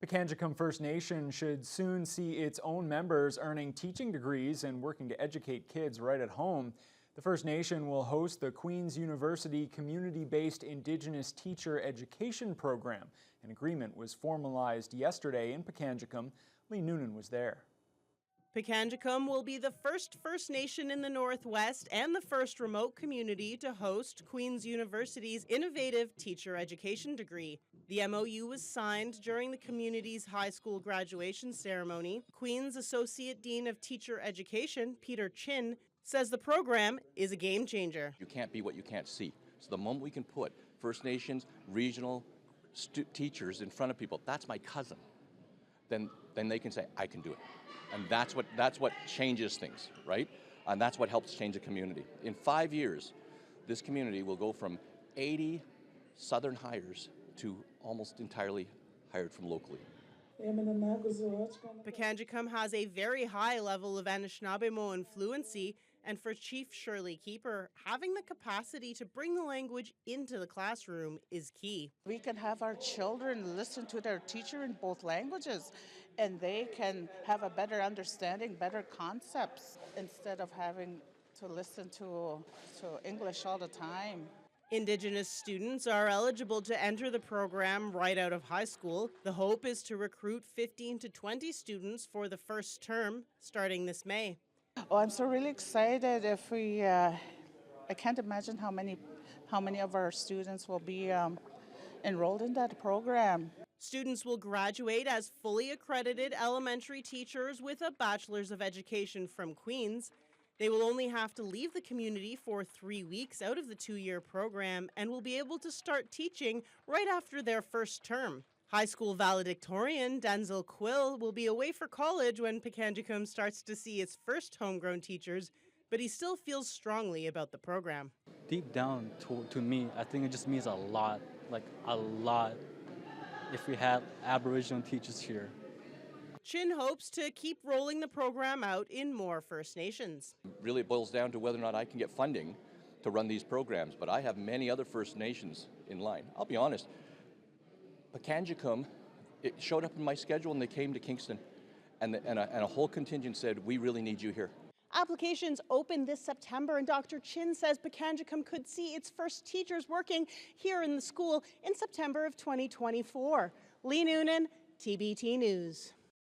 Pikangikum First Nation should soon see its own members earning teaching degrees and working to educate kids right at home. The First Nation will host the Queen's University community-based Indigenous teacher education program. An agreement was formalized yesterday in Pikangikum. Lee Noonan was there. Pikangikum will be the first First Nation in the Northwest and the first remote community to host Queen's University's innovative teacher education degree. The MOU was signed during the community's high school graduation ceremony. Queen's Associate Dean of Teacher Education, Peter Chin, says the program is a game changer. You can't be what you can't see. So the moment we can put First Nations, regional teachers in front of people, that's my cousin, then they can say, I can do it. And that's what changes things, right? And that's what helps change a community. In 5 years, this community will go from 80 Southern hires to almost entirely hired from locally. Pikangikum has a very high level of Anishinaabemowin fluency, and for Chief Shirley Keeper, having the capacity to bring the language into the classroom is key. We can have our children listen to their teacher in both languages, and they can have a better understanding, better concepts, instead of having to listen to English all the time. Indigenous students are eligible to enter the program right out of high school. The hope is to recruit 15 to 20 students for the first term, starting this May. Oh, I'm so really excited. If we, I can't imagine how many of our students will be enrolled in that program. Students will graduate as fully accredited elementary teachers with a Bachelor's of Education from Queen's. They will only have to leave the community for 3 weeks out of the 2-year program and will be able to start teaching right after their first term. High school valedictorian Denzel Quill will be away for college when Pikangikum starts to see its first homegrown teachers, but he still feels strongly about the program. Deep down, to me, I think it just means a lot, like a lot, if we had Aboriginal teachers here. Chin hopes to keep rolling the program out in more First Nations. Really, it boils down to whether or not I can get funding to run these programs, but I have many other First Nations in line. I'll be honest, Pikangikum, it showed up in my schedule and they came to Kingston, and a whole contingent said, we really need you here. Applications open this September, and Dr. Chin says Pikangikum could see its first teachers working here in the school in September of 2024. Lee Noonan, TBT News.